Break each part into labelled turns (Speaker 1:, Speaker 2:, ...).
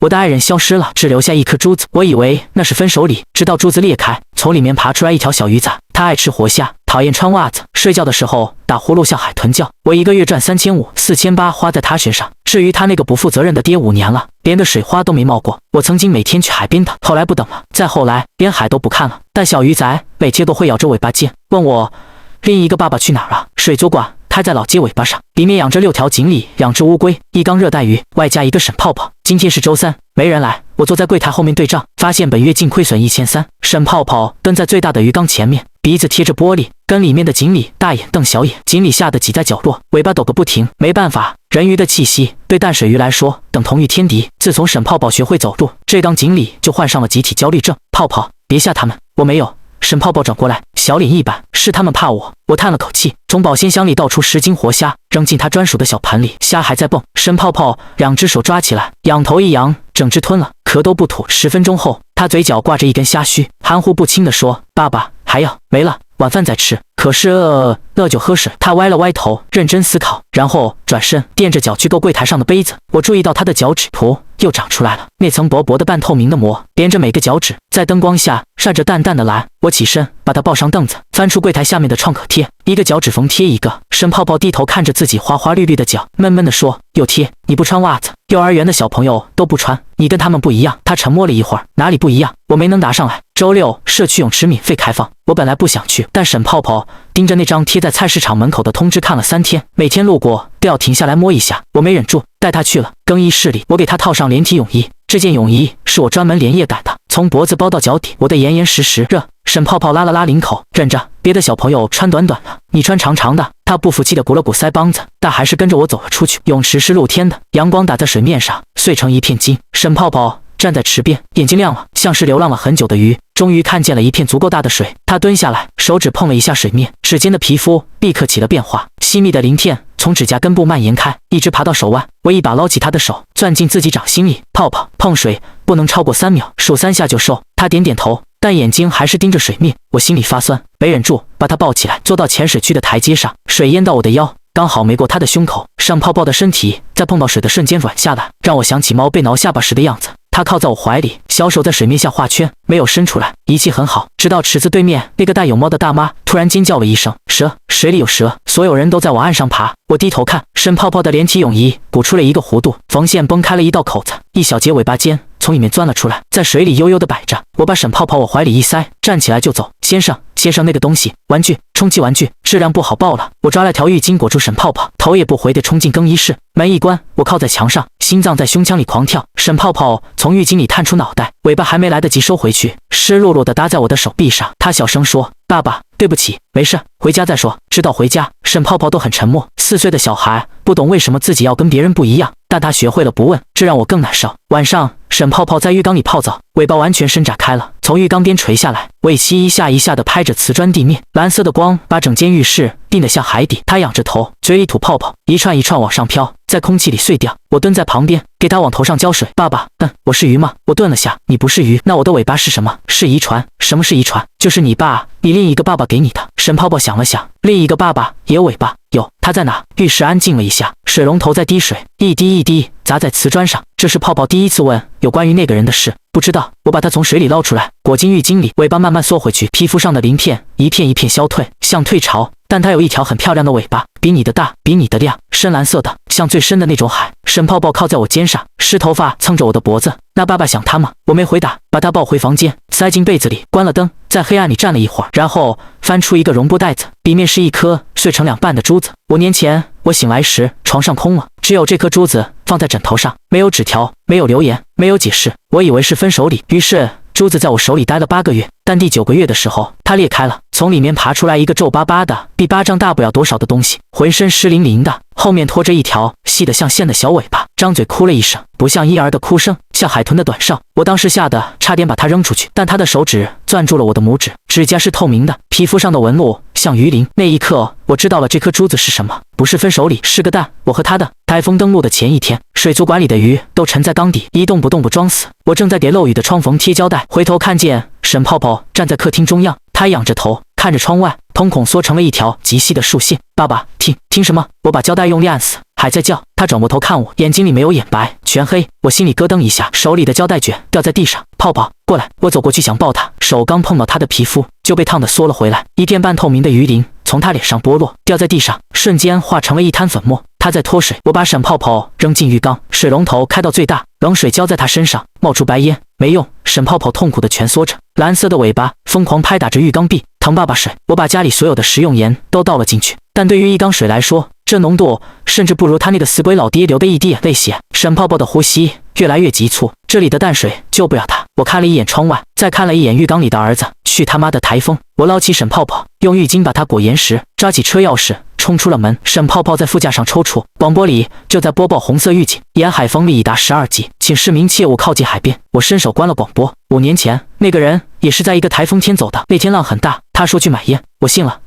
Speaker 1: 我的爱人消失了，只留下一颗珠子。我以为那是分手礼，直到珠子裂开，从里面爬出来一条小鱼仔。他爱吃活虾，讨厌穿袜子，睡觉的时候打呼噜像海豚叫。我一个月赚3500、4800花在他身上。至于他那个不负责任的爹，5年了，连个水花都没冒过。我曾经每天去海边的，后来不等了，再后来连海都不看了。但小鱼仔每天都会咬着尾巴尖，问我另一个爸爸去哪儿了。水族馆开在老街尾巴上，里面养着6条锦鲤，2只乌龟，1缸热带鱼，外加一个沈泡泡。今天是周3，没人来。我坐在柜台后面对账，发现本月净亏损1300。沈泡泡蹲在最大的鱼缸前面，鼻子贴着玻璃，跟里面的锦鲤大眼瞪小眼。锦鲤吓得挤在角落，尾巴抖个不停。没办法，人鱼的气息对淡水鱼来说等同于天敌。自从沈泡泡学会走路，这缸锦鲤就患上了集体焦虑症。泡泡，别吓他们。我没有。沈泡泡转过来，小脸一板，是他们怕我。我叹了口气，从保鲜箱里倒出10斤活虾，扔进他专属的小盆里。虾还在蹦。沈泡泡2只手抓起来，仰头一扬，整只吞了，壳都不吐。10分钟后，他嘴角挂着一根虾须，含糊不清地说：“爸爸，还要没了，晚饭再吃。”可是饿就喝水。他歪了歪头，认真思考，然后转身垫着脚去够柜台上的杯子。我注意到他的脚趾头又长出来了，那层薄薄的半透明的膜连着每个脚趾，在灯光下闪着淡淡的蓝。我起身把他抱上凳子，翻出柜台下面的创可贴，一个脚趾缝贴一个。沈泡泡低头看着自己花花绿绿的脚，闷闷地说：“又贴，你不穿袜子，幼儿园的小朋友都不穿，你跟他们不一样。”他沉默了一会儿，哪里不一样？我没能答上来。周6社区泳池免费开放，我本来不想去，但沈泡泡盯着那张贴在菜市场门口的通知看了3天，每天路过都要停下来摸一下。我没忍住，带他去了更衣室里。我给他套上连体泳衣，这件泳衣是我专门连夜改的，从脖子包到脚底，我的严严实实。热。沈泡泡拉了拉领口，忍着，别的小朋友穿短短的，你穿长长的。他不服气地鼓了鼓腮帮子，但还是跟着我走了出去。泳池是露天的，阳光打在水面上，碎成一片金。沈泡泡站在池边，眼睛亮了，像是流浪了很久的鱼，终于看见了一片足够大的水。他蹲下来，手指碰了一下水面，指尖的皮肤立刻起了变化，细密的鳞片从指甲根部蔓延开，一直爬到手腕。我一把捞起他的手，攥进自己掌心里。泡泡，碰水不能超过3秒，数3下就收。他点点头，但眼睛还是盯着水面。我心里发酸，没忍住把他抱起来，坐到浅水区的台阶上，水淹到我的腰，刚好没过他的胸口。沈泡泡的身体在碰到水的瞬间软下来，让我想起猫被挠下巴时的样子。他靠在我怀里，小手在水面下画圈，没有伸出来，仪器很好。直到池子对面那个带有猫的大妈突然尖叫了一声：“蛇！水里有蛇！”所有人都在往岸上爬。我低头看，沈泡泡的连体泳衣鼓出了一个弧度，缝线崩开了一道口子，一小节尾巴尖从里面钻了出来，在水里悠悠地摆着。我把沈泡泡往怀里一塞，站起来就走。先生，那个东西，玩具，充气玩具，质量不好爆了。我抓了条浴巾裹住沈泡泡，头也不回地冲进更衣室。门一关，我靠在墙上，心脏在胸腔里狂跳。沈泡泡从浴巾里探出脑袋，尾巴还没来得及收回去，湿漉漉地搭在我的手臂上。他小声说：“爸爸，对不起，没事，回家再说。”直到回家，沈泡泡都很沉默。4岁的小孩不懂为什么自己要跟别人不一样，但他学会了不问，这让我更难受。晚上，沈泡泡在浴缸里泡澡，尾巴完全伸展开了，从浴缸边垂下来，尾鳍一下一下地拍着瓷砖地面，蓝色的光把整间浴室映得像海底。他仰着头，嘴里吐泡泡，一串一串往上飘，在空气里碎掉。我蹲在旁边，给他往头上浇水。爸爸，我是鱼吗？我顿了下，你不是鱼，那我的尾巴是什么？是遗传。什么是遗传？就是你另一个爸爸给你的。沈泡泡想了想，另一个爸爸也有尾巴。有，他在哪？浴室安静了一下，水龙头在滴水，一滴一滴砸在瓷砖上。这是泡泡第一次问有关于那个人的事。不知道。我把它从水里捞出来，裹进浴巾里，尾巴慢慢缩回去，皮肤上的鳞片一片一片消退，像退潮。但它有一条很漂亮的尾巴，比你的大，比你的亮，深蓝色的，像最深的那种海。沈泡泡靠在我肩上，湿头发蹭着我的脖子。那爸爸想他吗？我没回答，把他抱回房间，塞进被子里，关了灯，在黑暗里站了一会儿，然后翻出一个绒布袋子，里面是一颗碎成2半的珠子。5年前我醒来时，床上空了，只有这颗珠子放在枕头上，没有纸条，没有留言，没有解释。我以为是分手礼，于是珠子在我手里待了8个月，但第9个月的时候，它裂开了，从里面爬出来一个皱巴巴的、比巴掌大不了多少的东西，浑身湿淋淋的，后面拖着一条细得像线的小尾巴，张嘴哭了一声，不像婴儿的哭声，像海豚的短哨。我当时吓得差点把它扔出去，但他的手指攥住了我的拇指，指甲是透明的，皮肤上的纹路像鱼鳞。那一刻，我知道了这颗珠子是什么，不是分手礼，是个蛋。我和他的。台风登陆的前一天，水族馆里的鱼都沉在缸底，一动不动不装死。我正在给漏雨的窗缝贴胶带，回头看见沈泡泡站在客厅中央，他仰着头看着窗外，瞳孔缩成了一条极细的竖线。爸爸，听什么？我把胶带用力按死，还在叫。他转过头看我，眼睛里没有眼白，全黑。我心里咯噔一下，手里的胶带卷掉在地上。泡泡，过来！我走过去想抱他，手刚碰到他的皮肤就被烫得缩了回来，一片半透明的鱼鳞从他脸上剥落，掉在地上，瞬间化成了一滩粉末。他在脱水，我把沈泡泡扔进浴缸，水龙头开到最大，冷水浇在他身上，冒出白烟。没用，沈泡泡痛苦地蜷缩着，蓝色的尾巴疯狂拍打着浴缸壁。疼爸爸水，我把家里所有的食用盐都倒了进去，但对于一缸水来说，这浓度甚至不如他那个死鬼老爹流的一滴眼泪咸。沈泡泡的呼吸越来越急促，这里的淡水救不了他。我看了一眼窗外，再看了一眼浴缸里的儿子，去他妈的台风！我捞起沈泡泡，用浴巾把他裹严实，抓起车钥匙冲出了门。沈泡泡在副驾上抽搐，广播里就在播报红色预警，沿海风力已达12级，请市民切勿靠近海边。我伸手关了广播。5年前那个人也是在一个台风天走的，那天浪很大，他说去买烟，我信了，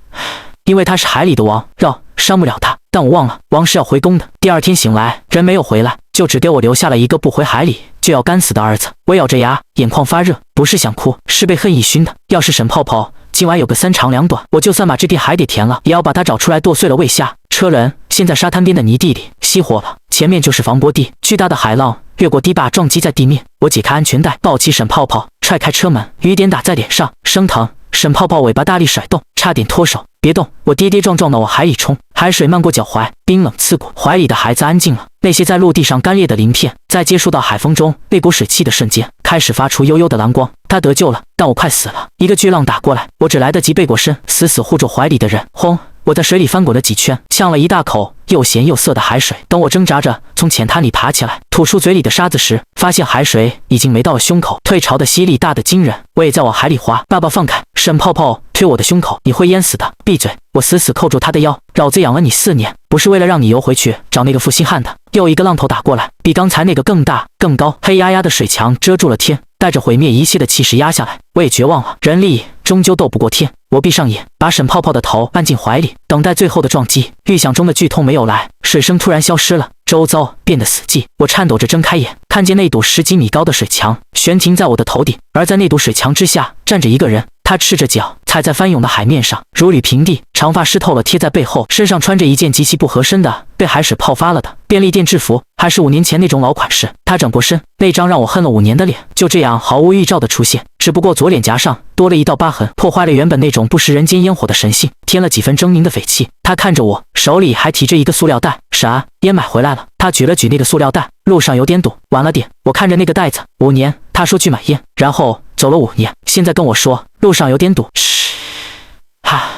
Speaker 1: 因为他是海里的王，伤不了他。但我忘了，王是要回宫的。第二天醒来，人没有回来，就只给我留下了一个不回海里就要干死的儿子。我咬着牙，眼眶发热，不是想哭，是被恨意熏的。要是沈泡泡今晚有个3长2短，我就算把这片海给填了，也要把它找出来剁碎了喂虾。车轮陷在沙滩边的泥地里，熄火了，前面就是防波堤，巨大的海浪越过堤坝撞击在地面。我解开安全带，抱起沈泡泡，踹开车门，雨点打在脸上，生疼。沈泡泡尾巴大力甩动，差点脱手。别动！我跌跌撞撞地往海里冲，海水漫过脚踝，冰冷刺骨。怀里的孩子安静了，那些在陆地上干裂的鳞片，在接触到海风中那股水汽的瞬间，开始发出幽幽的蓝光。他得救了，但我快死了。一个巨浪打过来，我只来得及背过身，死死护住怀里的人。轰！我在水里翻滚了几圈，呛了一大口又咸又涩的海水。等我挣扎着从浅滩里爬起来，吐出嘴里的沙子时，发现海水已经没到了胸口，退潮的吸力大得惊人。我也在往海里滑。爸爸放开！沈泡泡推我的胸口，你会淹死的！闭嘴！我死死扣住他的腰。老子养了你4年，不是为了让你游回去找那个负心汉的。又一个浪头打过来，比刚才那个更大更高，黑压压的水墙遮住了天，带着毁灭一切的气势压下来。我也绝望了，人力终究斗不过天。我闭上眼，把沈泡泡的头按进怀里，等待最后的撞击。预想中的剧痛没有来，水声突然消失了，周遭变得死寂。我颤抖着睁开眼，看见那堵10几米高的水墙悬停在我的头顶，而在那堵水墙之下站着一个人。他赤着脚踩在翻涌的海面上，如履平地，长发湿透了贴在背后，身上穿着一件极其不合身的被海水泡发了的便利店制服，还是5年前那种老款式。他转过身，那张让我恨了5年的脸就这样毫无预兆的出现，只不过左脸颊上多了一道疤痕，破坏了原本那种不食人间烟火的神性，添了几分狰狞的匪气。他看着我，手里还提着一个塑料袋。啥？烟买回来了。他举了举那个塑料袋，路上有点堵，晚了点。我看着那个袋子，5年，他说去买烟，然后走了5年，现在跟我说路上有点堵。嘘，哈，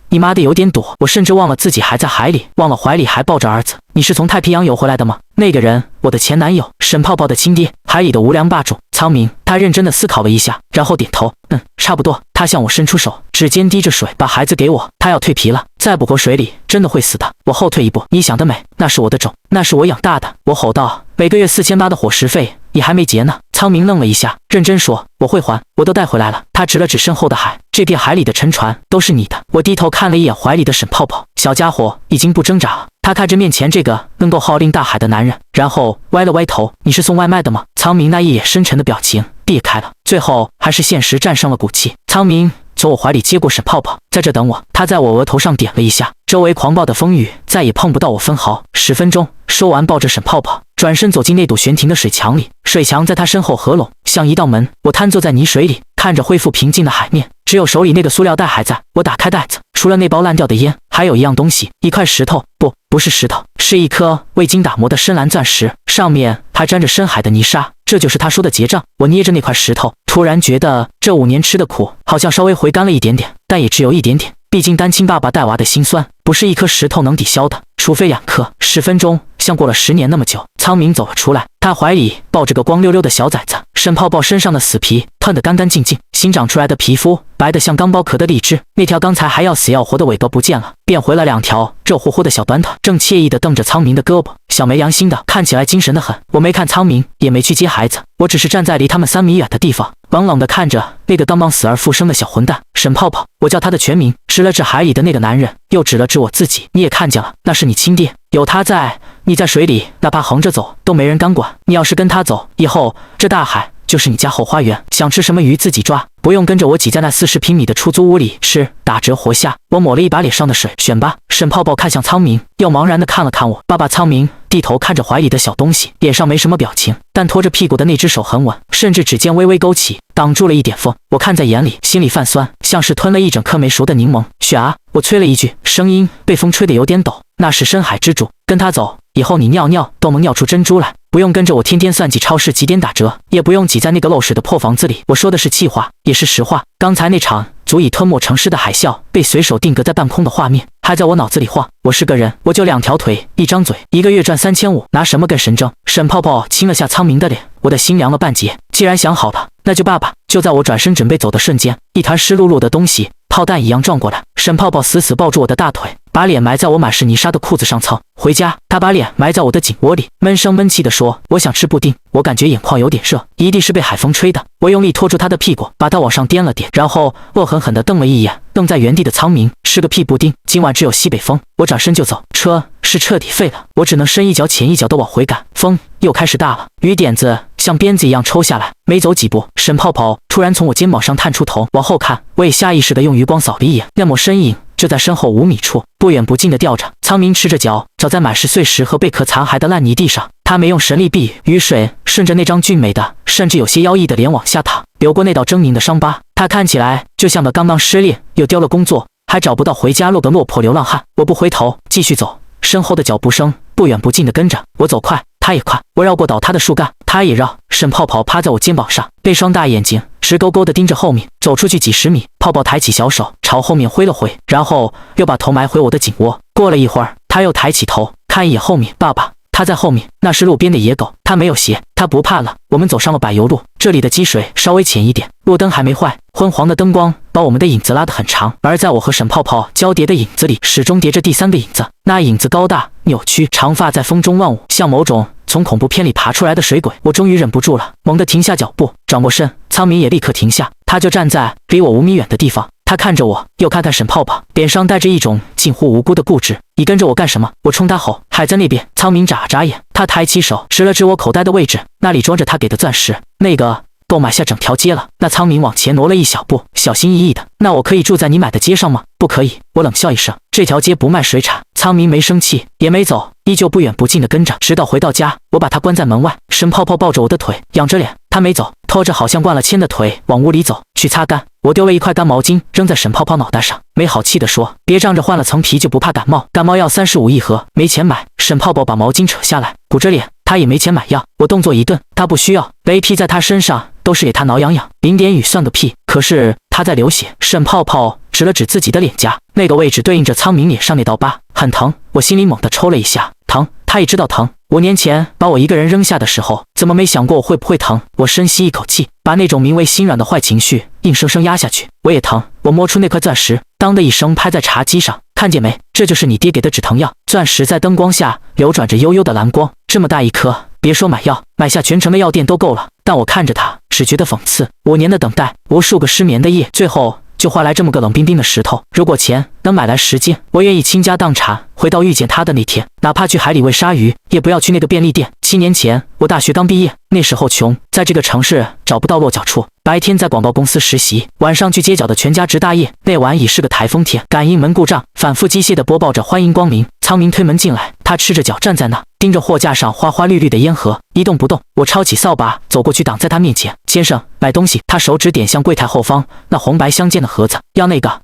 Speaker 1: 你妈的有点堵！我甚至忘了自己还在海里，忘了怀里还抱着儿子。你是从太平洋游回来的吗？那个人，我的前男友，沈泡泡的亲爹，海里的无良霸主苍明。他认真的思考了一下，然后点头，差不多。他向我伸出手，指尖滴着水，把孩子给我。他要蜕皮了，再不回水里真的会死的。我后退一步，你想得美，那是我的种，那是我养大的。我吼道，每个月4800的伙食费你还没结呢。苍明愣了一下，认真说，我会还，我都带回来了。他指了指身后的海，这片海里的沉船都是你的。我低头看了一眼怀里的沈泡泡，小家伙已经不挣扎了。他看着面前这个能够号令大海的男人，然后歪了歪头，你是送外卖的吗？苍明那一脸深沉的表情裂开了，最后还是现实战胜了骨气。苍明从我怀里接过沈泡泡，在这等我。他在我额头上点了一下，周围狂暴的风雨再也碰不到我分毫。10分钟，说完抱着沈泡泡，转身走进那堵悬停的水墙里，水墙在他身后合拢，像一道门。我瘫坐在泥水里，看着恢复平静的海面，只有手里那个塑料袋还在。我打开袋子，除了那包烂掉的烟，还有一样东西，一块石头，不是石头，是一颗未经打磨的深蓝钻石，上面还沾着深海的泥沙。这就是他说的结账。我捏着那块石头，突然觉得这5年吃的苦好像稍微回甘了一点点，但也只有一点点。毕竟单亲爸爸带娃的辛酸，不是一颗石头能抵消的，除非2颗。10分钟像过了10年那么久。苍明走了出来，他怀里抱着个光溜溜的小崽子，沈泡泡身上的死皮褪得干干净净，新长出来的皮肤白得像刚剥壳的荔枝，那条刚才还要死要活的尾巴不见了，变回了2条热乎乎的小短腿，正惬意地瞪着苍明的胳膊，小没良心的，看起来精神得很。我没看苍明，也没去接孩子，我只是站在离他们3米远的地方，冷冷地看着那个刚刚死而复生的小混蛋沈泡泡。我叫他的全名，指了指海里的那个男人，又指了指我自己。你也看见了，那是你亲爹，有他在，你在水里哪怕横着走都没人敢管。你要是跟他走，以后这大海就是你家后花园，想吃什么鱼自己抓，不用跟着我挤在那40平米的出租屋里吃，打折活虾。我抹了一把脸上的水，选吧。沈泡泡看向苍明，又茫然地看了看我。爸爸苍明低头看着怀里的小东西，脸上没什么表情，但拖着屁股的那只手很稳，甚至指尖微微勾起，挡住了一点风。我看在眼里，心里泛酸，像是吞了一整颗没熟的柠檬。雪啊，我催了一句，声音被风吹得有点抖。那是深海之主，跟他走，以后你尿尿都能尿出珍珠来。不用跟着我天天算计超市几点打折，也不用挤在那个漏水的破房子里。我说的是气话，也是实话。刚才那场足以吞没城市的海啸，被随手定格在半空的画面，还在我脑子里晃。我是个人，我就2条腿，1张嘴，1个月赚3500，拿什么跟神争？沈泡泡亲了下苍明的脸，我的心凉了半截。既然想好了，那就罢吧。就在我转身准备走的瞬间，一团湿漉漉的东西炮弹一样撞过来，沈泡泡死死抱住我的大腿，把脸埋在我满是泥沙的裤子上蹭。回家，他把脸埋在我的颈窝里，闷声闷气地说：“我想吃布丁。”我感觉眼眶有点热，一定是被海风吹的。我用力拖住他的屁股，把他往上颠了颠，然后恶狠狠地瞪了一眼愣在原地的苍明。吃个屁布丁！今晚只有西北风。我转身就走，车是彻底废了。我只能深一脚浅一脚地往回赶。风又开始大了，雨点子像鞭子一样抽下来。没走几步，沈泡泡突然从我肩膀上探出头，往后看。我也下意识地用余光扫了一眼，那抹身影就在身后5米处，不远不近地吊着。苍明赤着脚找在满是碎石和贝壳残骸的烂泥地上，他没用神力避雨，雨水顺着那张俊美的甚至有些妖异的脸往下淌，流过那道狰狞的伤疤。他看起来就像个刚刚失恋又丢了工作还找不到回家路的落魄流浪汉。我不回头，继续走，身后的脚步声不远不近地跟着我。走快，他也快。我绕过倒塌的树干，他也绕。沈泡泡趴在我肩膀上，那双大眼睛直勾勾地盯着后面。走出去几十米，泡泡抬起小手朝后面挥了挥，然后又把头埋回我的颈窝。过了一会儿，他又抬起头看一眼后面，爸爸，他在后面，那是路边的野狗，他没有鞋，他不怕了。我们走上了柏油路，这里的积水稍微浅一点，路灯还没坏，昏黄的灯光把我们的影子拉得很长，而在我和沈泡泡交叠的影子里，始终叠着第3个影子。那影子高大扭曲，长发在风中乱舞，像某种从恐怖片里爬出来的水鬼。我终于忍不住了，猛地停下脚步，转过身，苍明也立刻停下，他就站在离我5米远的地方。他看着我，又看看沈泡泡，脸上带着一种近乎无辜的固执。你跟着我干什么？我冲他吼。还在那边。苍明眨眨眼，他抬起手指了指我口袋的位置，那里装着他给的钻石，那个够买下整条街了。那苍明往前挪了一小步，小心翼翼的。那我可以住在你买的街上吗？不可以。我冷笑一声，这条街不卖水产。苍明没生气，也没走，依旧不远不近的跟着，直到回到家，我把他关在门外。沈泡泡抱着我的腿，仰着脸，他没走，拖着好像灌了铅的腿往屋里走去擦干。我丢了一块干毛巾扔在沈泡泡脑袋上，没好气地说：“别仗着换了层皮就不怕感冒，感冒药35一盒，没钱买。”沈泡泡把毛巾扯下来，鼓着脸，他也没钱买药。我动作一顿，他不需要，雷劈在他身上都是给他挠痒痒，淋点雨算个屁。可是他在流血。沈泡泡指了指自己的脸颊，那个位置对应着苍明脸上那道疤，很疼。我心里猛地抽了一下，疼，他也知道疼。5年前把我一个人扔下的时候，怎么没想过我会不会疼？我深吸一口气，把那种名为心软的坏情绪硬生生压下去。我也疼。我摸出那块钻石，当的一声拍在茶几上，看见没？这就是你爹给的止疼药。钻石在灯光下流转着幽幽的蓝光，这么大一颗，别说买药，买下全城的药店都够了。但我看着他，只觉得讽刺。5年的等待，无数个失眠的夜，最后就换来这么个冷冰冰的石头。如果钱能买来时间，我愿意倾家荡产回到遇见他的那天，哪怕去海里喂鲨鱼，也不要去那个便利店。7年前，我大学刚毕业，那时候穷，在这个城市找不到落脚处，白天在广告公司实习，晚上去街角的全家值大夜。那晚已是个台风天，感应门故障，反复机械地播报着欢迎光临。苍明推门进来，他赤着脚站在那，盯着货架上花花绿绿的烟盒，一动不动。我抄起扫把走过去挡在他面前，先生，买东西。他手指点向柜台后方那红白相间的盒子，要那个。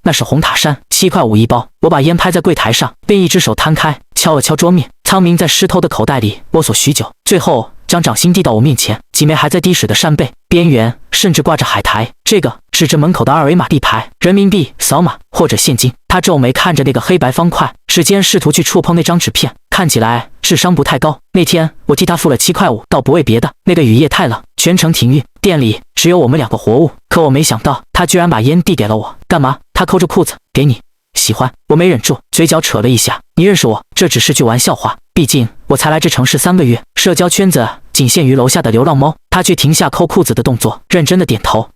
Speaker 1: 那是红塔山，7块5一包。我把烟拍在柜台上，便一只手摊开，敲了敲桌面。苍明在湿透的口袋里摸索许久，最后将掌心递到我面前，几枚还在滴水的扇贝，边缘甚至挂着海苔。这个指着门口的2维码地牌，人民币扫码或者现金。他皱眉看着那个黑白方块，指尖试图去触碰那张纸片，看起来智商不太高。那天我替他付了7块5，倒不为别的，那个雨夜太冷，全城停运，店里只有我们2个活物。可我没想到，他居然把烟递给了我。干嘛？他抠着裤子，给你。喜欢。我没忍住，嘴角扯了一下。你认识我？这只是句玩笑话，毕竟我才来这城市3个月，社交圈子仅限于楼下的流浪猫。他却停下抠裤子的动作，认真的点头。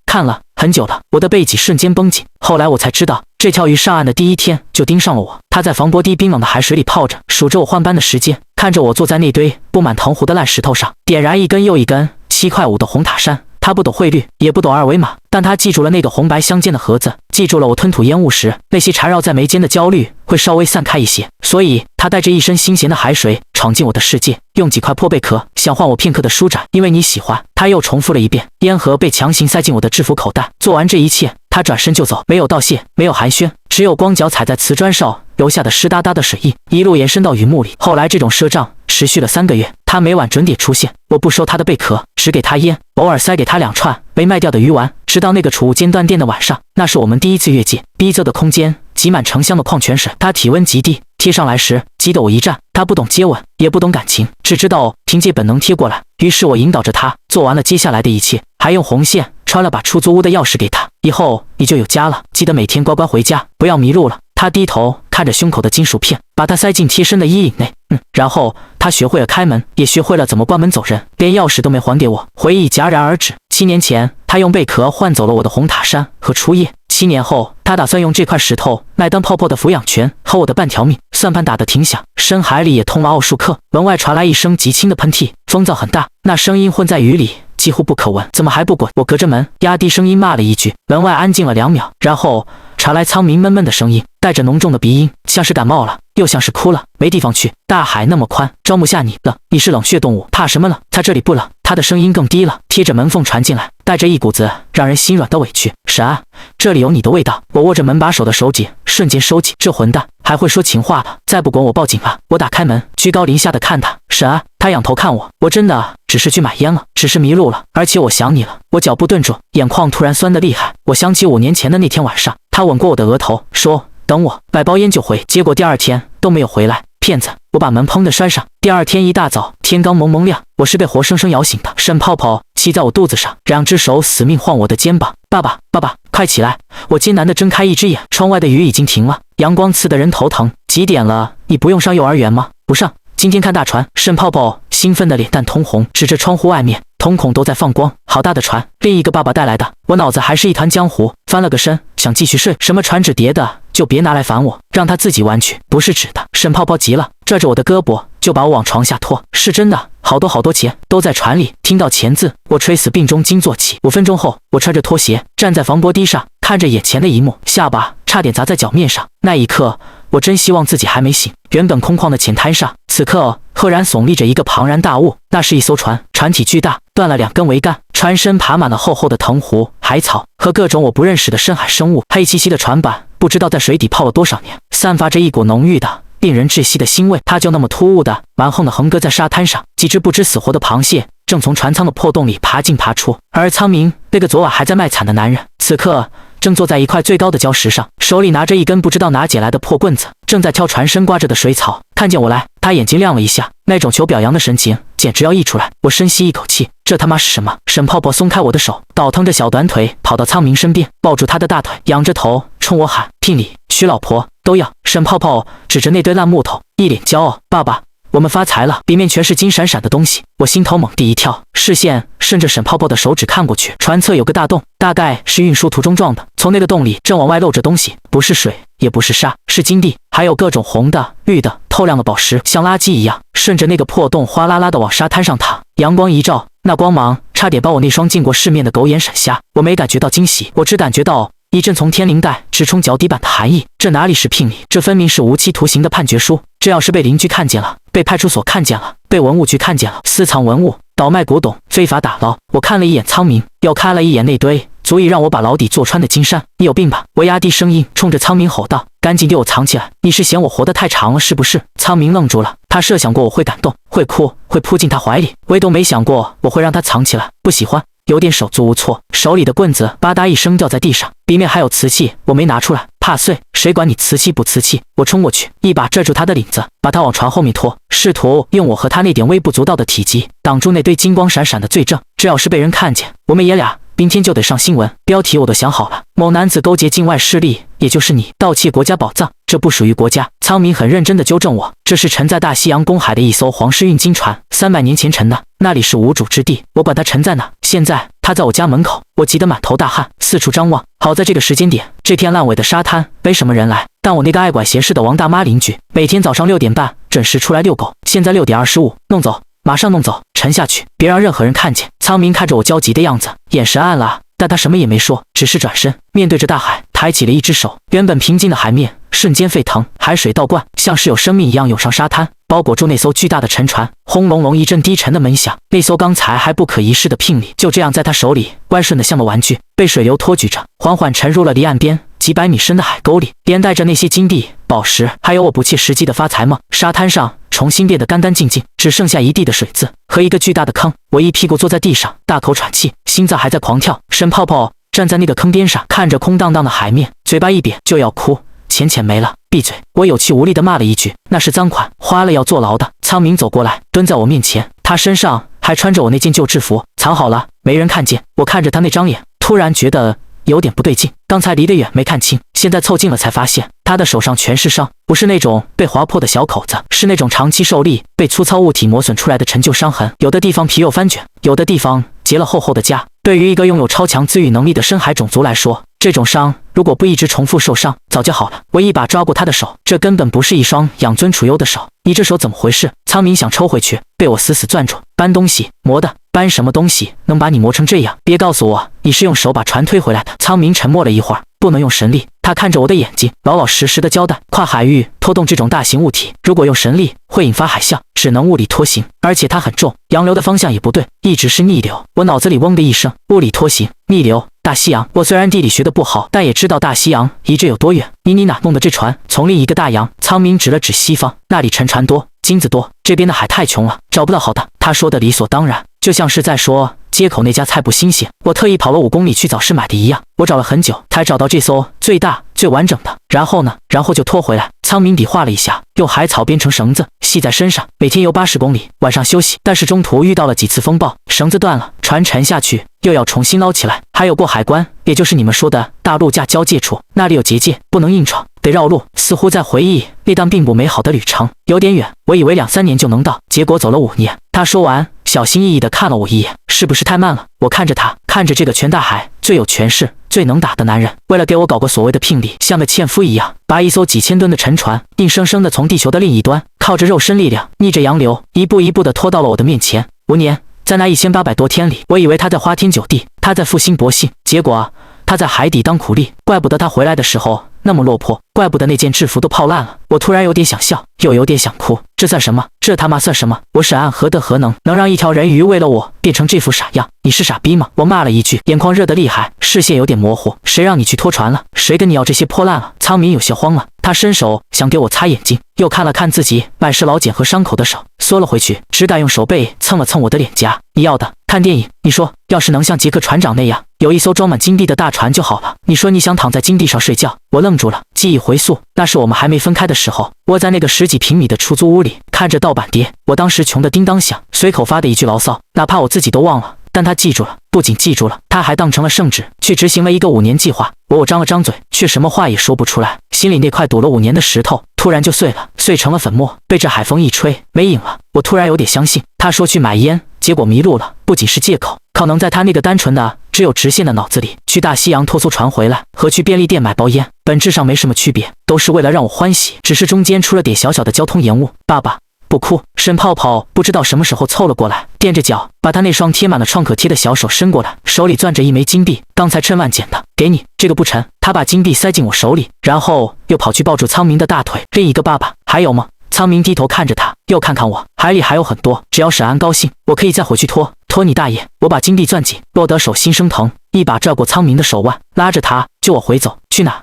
Speaker 1: 看了很久了。我的背脊瞬间绷紧。后来我才知道，这条鱼上岸的第1天就盯上了我。他在防波堤冰冷的海水里泡着，数着我换班的时间，看着我坐在那堆布满藤壶的烂石头上，点燃一根又一根7.5块的红塔山。他不懂汇率，也不懂二维码，但他记住了那个红白相间的盒子，记住了我吞吐烟雾时那些缠绕在眉间的焦虑会稍微散开一些。所以他带着一身新鲜的海水闯进我的世界，用几块破贝壳想换我片刻的舒展。因为你喜欢，他又重复了一遍。烟盒被强行塞进我的制服口袋。做完这一切，他转身就走，没有道谢，没有寒暄，只有光脚踩在瓷砖上留下的湿哒哒的水印，一路延伸到雨幕里。后来这种赊账持续了3个月，他每晚准点出现，我不收他的贝壳，只给他烟，偶尔塞给他2串没卖掉的鱼丸。直到那个储物间断电的晚上，那是我们第一次越界，逼仄的空间挤满成箱的矿泉水，他体温极低，贴上来时激得我一战。他不懂接吻，也不懂感情，只知道凭借本能贴过来。于是我引导着他做完了接下来的一切，还用红线穿了把出租屋的钥匙给他。以后你就有家了，记得每天乖乖回家，不要迷路了。他低头看着胸口的金属片，把它塞进贴身的衣领内。然后他学会了开门，也学会了怎么关门走人，连钥匙都没还给我。回忆戛然而止。7年前，他用贝壳换走了我的红塔山和初夜。7年后，他打算用这块石头来当泡泡的抚养权和我的半条命。算盘打得挺响，深海里也通了奥数课。门外传来一声极轻的喷嚏，风噪很大，那声音混在雨里，几乎不可闻。怎么还不滚？我隔着门压低声音骂了一句。门外安静了2秒，然后传来苍明闷闷的声音，带着浓重的鼻音，像是感冒了，又像是哭了。没地方去，大海那么宽，装不下你。冷，你是冷血动物，怕什么冷？他这里不冷。他的声音更低了，贴着门缝传进来，带着一股子让人心软的委屈。沈安，这里有你的味道。我握着门把手的手紧瞬间收紧，这混蛋还会说情话了，再不滚我报警了。我打开门，居高临下的看他。沈安，他仰头看我，我真的只是去买烟了，只是迷路了，而且我想你了。我脚步顿住，眼眶突然酸得厉害。我想起5年前的那天晚上，他吻过我的额头，说等我买包烟就回，结果第2天都没有回来。骗子！我把门砰的拴上。第2天一大早，天刚蒙蒙亮，我是被活生生摇醒的。沈泡泡骑在我肚子上，2只手死命晃我的肩膀。爸爸，爸爸，快起来！我艰难地睁开一只眼，窗外的雨已经停了，阳光刺得人头疼。几点了？你不用上幼儿园吗？不上，今天看大船。沈泡泡兴奋的脸蛋通红，指着窗户外面，瞳孔都在放光。好大的船，另一个爸爸带来的。我脑子还是一团浆糊，翻了个身，想继续睡。什么船纸叠的，就别拿来烦我，让他自己玩去，不是纸的。沈泡泡急了，拽着我的胳膊就把我往床下拖。是真的，好多钱都在船里。听到钱字，我垂死病中惊坐起。5分钟后，我穿着拖鞋站在防波堤上，看着眼前的一幕，下巴差点砸在脚面上。那一刻，我真希望自己还没醒。原本空旷的浅滩上，此刻赫然耸立着一个庞然大物。那是一艘船，船体巨大，断了2根桅杆，船身爬满了厚厚的藤壶、海草和各种我不认识的深海生物。黑漆漆的船板不知道在水底泡了多少年，散发着一股浓郁的令人窒息的腥味。它就那么突兀的蛮横的横搁在沙滩上，几只不知死活的螃蟹正从船舱的破洞里爬进爬出。而苍明那个昨晚还在卖惨的男人，此刻正坐在一块最高的礁石上，手里拿着一根不知道哪捡来的破棍子，正在挑船身刮着的水草。看见我来，他眼睛亮了一下，那种求表扬的神情简直要溢出来。我深吸一口气，这他妈是什么？沈泡泡松开我的手，倒腾着小短腿跑到苍明身边，抱住他的大腿，仰着头冲我喊：聘礼、娶老婆都要。沈泡泡指着那堆烂木头，一脸骄傲：爸爸，我们发财了！里面全是金闪闪的东西。我心头猛地一跳，视线顺着沈泡泡的手指看过去，船侧有个大洞，大概是运输途中撞的。从那个洞里正往外漏着东西，不是水，也不是沙，是金地，还有各种红的、绿的、透亮的宝石，像垃圾一样顺着那个破洞哗啦啦的往沙滩上淌。阳光一照，那光芒差点把我那双见过世面的狗眼闪瞎。我没感觉到惊喜，我只感觉到一阵从天灵盖直冲脚底板的寒意。这哪里是聘礼，这分明是无期徒刑的判决书。这要是被邻居看见了，被派出所看见了，被文物局看见了，私藏文物、倒卖古董、非法打捞。我看了一眼苍明，又看了一眼那堆足以让我把牢底坐穿的金山。你有病吧？我压低声音冲着苍明吼道：赶紧给我藏起来！你是嫌我活得太长了是不是？苍明愣住了，他设想过我会感动，会哭，会扑进他怀里，唯独没想过我会让他藏起来。不喜欢。有点手足无措，手里的棍子吧嗒一声掉在地上，里面还有瓷器，我没拿出来，怕碎。谁管你瓷器不瓷器？我冲过去，一把拽住他的领子，把他往船后面拖，试图用我和他那点微不足道的体积挡住那堆金光闪闪的罪证。这要是被人看见，我们爷俩明天就得上新闻，标题我都想好了：某男子勾结境外势力，也就是你，盗窃国家宝藏，这不属于国家。苍明很认真地纠正我，这是沉在大西洋公海的一艘皇室运金船，300年前沉的，那里是无主之地，我管它沉在哪。现在他在我家门口，我急得满头大汗，四处张望。好在这个时间点，这片烂尾的沙滩没什么人来，但我那个爱管闲事的王大妈邻居每天早上6点半准时出来遛狗，现在6点25，弄走。马上弄走，沉下去，别让任何人看见。苍明看着我焦急的样子，眼神暗了，但他什么也没说，只是转身面对着大海，抬起了一只手。原本平静的海面瞬间沸腾，海水倒灌，像是有生命一样涌上沙滩，包裹住那艘巨大的沉船。轰隆隆一阵低沉的闷响，那艘刚才还不可一世的聘礼，就这样在他手里乖顺的像个玩具，被水流托举着，缓缓沉入了离岸边几百米深的海沟里，连带着那些金币、宝石，还有我不切实际的发财梦。沙滩上重新变得干干净净，只剩下一地的水渍和一个巨大的坑。我一屁股坐在地上，大口喘气，心脏还在狂跳。沈泡泡站在那个坑边上，看着空荡荡的海面，嘴巴一瘪就要哭。钱没了，闭嘴！我有气无力地骂了一句，那是赃款，花了要坐牢的。苍明走过来，蹲在我面前，他身上还穿着我那件旧制服，藏好了，没人看见。我看着他那张脸，突然觉得有点不对劲。刚才离得远没看清，现在凑近了才发现，他的手上全是伤，不是那种被划破的小口子，是那种长期受力被粗糙物体磨损出来的陈旧伤痕。有的地方皮肉翻卷，有的地方结了厚厚的痂。对于一个拥有超强自愈能力的深海种族来说，这种伤如果不一直重复受伤，早就好了。我一把抓过他的手，这根本不是一双养尊处优的手。你这手怎么回事？苍明想抽回去，被我死死攥住。搬东西磨的，搬什么东西能把你磨成这样？别告诉我你是用手把船推回来的。苍明沉默了一会儿，不能用神力。他看着我的眼睛，老老实实的交代：跨海域拖动这种大型物体，如果用神力会引发海啸，只能物理拖行，而且它很重，洋流的方向也不对，一直是逆流。我脑子里嗡的一声，物理拖行，逆流，大西洋。我虽然地理学的不好，但也知道大西洋离这有多远。你哪弄的这船从另一个大洋？苍明指了指西方，那里沉船多，金子多，这边的海太穷了，找不到好的。他说的理所当然，就像是在说街口那家菜不新鲜，我特意跑了5公里去早市买的一样。我找了很久才找到这艘最大最完整的。然后呢？然后就拖回来。苍明比划了一下，用海草编成绳子系在身上，每天游80公里，晚上休息。但是中途遇到了几次风暴，绳子断了，船沉下去，又要重新捞起来。还有过海关，也就是你们说的大陆架交界处，那里有结界，不能硬闯，得绕路。似乎在回忆那段并不美好的旅程，有点远，我以为2、3年就能到，结果走了5年。他说完，小心翼翼地看了我一眼，是不是太慢了？我看着他，看着这个全大海最有权势、最能打的男人，为了给我搞个所谓的聘礼，像个纤夫一样，把一艘几千吨的沉船，硬生生地从地球的另一端，靠着肉身力量，逆着洋流，一步一步地拖到了我的面前。5年，在那1800多天里，我以为他在花天酒地，他在负心薄幸，结果他在海底当苦力。怪不得他回来的时候那么落魄，怪不得那件制服都泡烂了。我突然有点想笑，又有点想哭。这算什么？这他妈算什么？我沈岸何德何能，能让一条人鱼为了我变成这副傻样？你是傻逼吗？我骂了一句，眼眶热得厉害，视线有点模糊。谁让你去拖船了？谁跟你要这些破烂了？苍明有些慌了，他伸手想给我擦眼睛，又看了看自己满是老茧和伤口的手，缩了回去，只敢用手背蹭了蹭我的脸颊。你要的？看电影。你说要是能像杰克船长那样有一艘装满金币的大船就好了。你说你想躺在金地上睡觉。我愣住了，记忆回溯，那是我们还没分开的时候，窝在那个10几平米的出租屋里，看着盗版碟。我当时穷得叮当响，随口发的一句牢骚，哪怕我自己都忘了，但他记住了，不仅记住了，他还当成了圣旨，去执行了一个5年计划。我张了张嘴，却什么话也说不出来，心里那块堵了5年的石头突然就碎了，碎成了粉末，被这海风一吹没影了。我突然有点相信他说去买烟，结果迷路了，不仅是借口，可能在他那个单纯的只有直线的脑子里，去大西洋拖艘船回来和去便利店买包烟本质上没什么区别，都是为了让我欢喜，只是中间出了点小小的交通延误。爸爸不哭。沈泡泡不知道什么时候凑了过来，垫着脚把他那双贴满了创可贴的小手伸过来，手里攥着一枚金币，刚才趁乱捡的，给你，这个不沉。他把金币塞进我手里，然后又跑去抱住苍明的大腿。另一个爸爸还有吗？苍明低头看着他，又看看我，海里还有很多，只要沈安高兴，我可以再回去拖你大爷。我把金币攥紧，洛德手心生疼，一把拽过苍明的手腕，拉着他就往回走。去哪？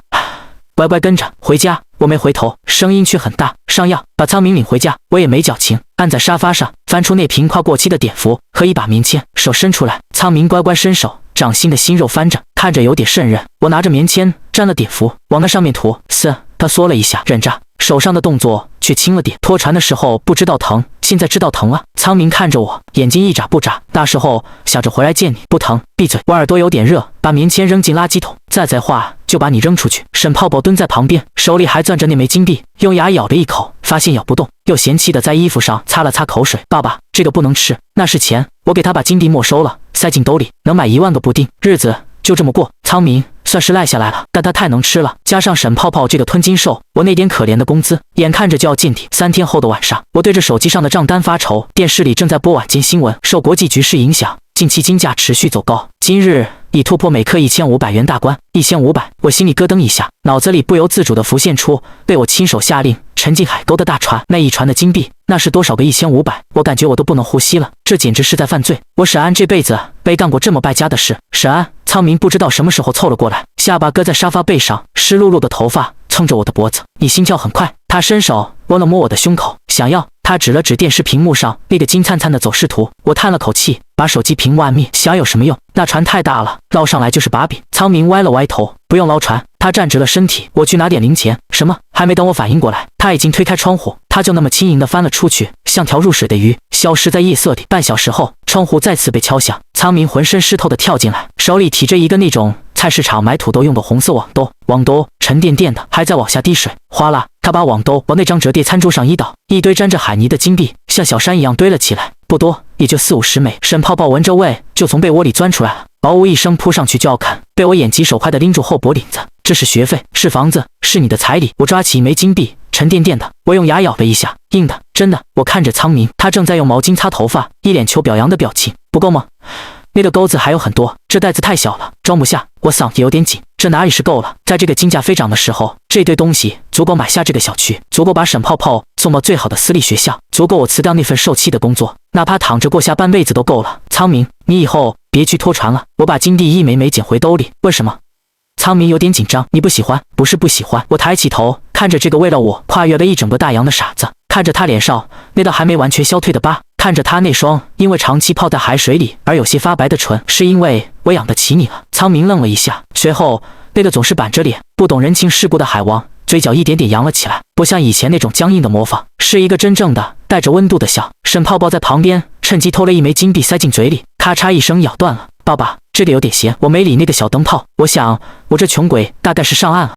Speaker 1: 乖乖跟着回家。我没回头，声音却很大。上药，把苍明领回家。我也没矫情，按在沙发上，翻出那瓶快过期的碘伏和一把棉签，手伸出来。苍明乖乖伸手，掌心的心肉翻着，看着有点瘆人。我拿着棉签沾了碘伏，往那上面涂。他缩了一下，忍着，手上的动作却轻了点。拖船的时候不知道疼，现在知道疼了。苍明看着我，眼睛一眨不眨。那时候想着回来见你，不疼。闭嘴。我耳朵有点热，把棉签扔进垃圾桶。再话就把你扔出去。沈泡泡蹲在旁边，手里还攥着那枚金币，用牙咬了一口，发现咬不动，又嫌弃的在衣服上擦了擦口水。爸爸，这个不能吃，那是钱。我给他把金币没收了，塞进兜里，能买1万个布丁，日子就这么过。苍明算是赖下来了，但他太能吃了，加上沈泡泡这个吞金兽，我那点可怜的工资眼看着就要见底。3天后的晚上，我对着手机上的账单发愁，电视里正在播晚间新闻，受国际局势影响，近期金价持续走高，今日已突破每克1500元大关。1500，我心里咯噔一下，脑子里不由自主地浮现出被我亲手下令沉进海沟的大船，那一船的金币，那是多少个1500？我感觉我都不能呼吸了，这简直是在犯罪。我沈安这辈子没干过这么败家的事。沈安，苍明不知道什么时候凑了过来，下巴搁在沙发背上，湿漉漉的头发蹭着我的脖子。你心跳很快。他伸手摸了摸我的胸口，想要。他指了指电视屏幕上那个金灿灿的走势图，我叹了口气，把手机屏幕按灭。想有什么用？那船太大了，捞上来就是把柄。苍明歪了歪头，不用捞船。他站直了身体，我去拿点零钱。什么？还没等我反应过来，他已经推开窗户，他就那么轻盈地翻了出去，像条入水的鱼，消失在夜色里。半小时后，窗户再次被敲响，苍明浑身湿透地跳进来，手里提着一个那种菜市场买土豆用的红色网兜，网兜沉甸甸的，还在往下滴水。哗啦，他把网兜往那张折叠餐桌上一倒，一堆沾着海泥的金币像小山一样堆了起来，不多，也就40-50枚。沈泡泡闻着味就从被窝里钻出来了，嗷呜一声扑上去就要啃，被我眼疾手快地拎住后脖领子。这是学费，是房子，是你的彩礼。我抓起一枚金币，沉甸甸的，我用牙咬了一下，硬的，真的。我看着苍明，他正在用毛巾擦头发，一脸求表扬的表情。不够吗？那个钩子还有很多，这袋子太小了，装不下。我嗓子有点紧，这哪里是够了？在这个金价飞涨的时候，这堆东西足够买下这个小区，足够把沈泡泡送到最好的私立学校，足够我辞掉那份受气的工作，哪怕躺着过下半辈子都够了。苍明，你以后别去拖船了。我把金币一枚枚捡回兜里。为什么？苍明有点紧张。你不喜欢？不是不喜欢。我抬起头看着这个为了我跨越了一整个大洋的傻子，看着他脸上那道还没完全消退的疤，看着他那双因为长期泡在海水里而有些发白的唇，是因为我养得起你了。苍明愣了一下，随后那个总是板着脸不懂人情世故的海王嘴角一点点扬了起来，不像以前那种僵硬的模仿，是一个真正的带着温度的笑。沈泡泡在旁边趁机偷了一枚金币塞进嘴里，咔嚓一声咬断了。爸爸，这个有点咸。我没理那个小灯泡，我想我这穷鬼大概是上岸了。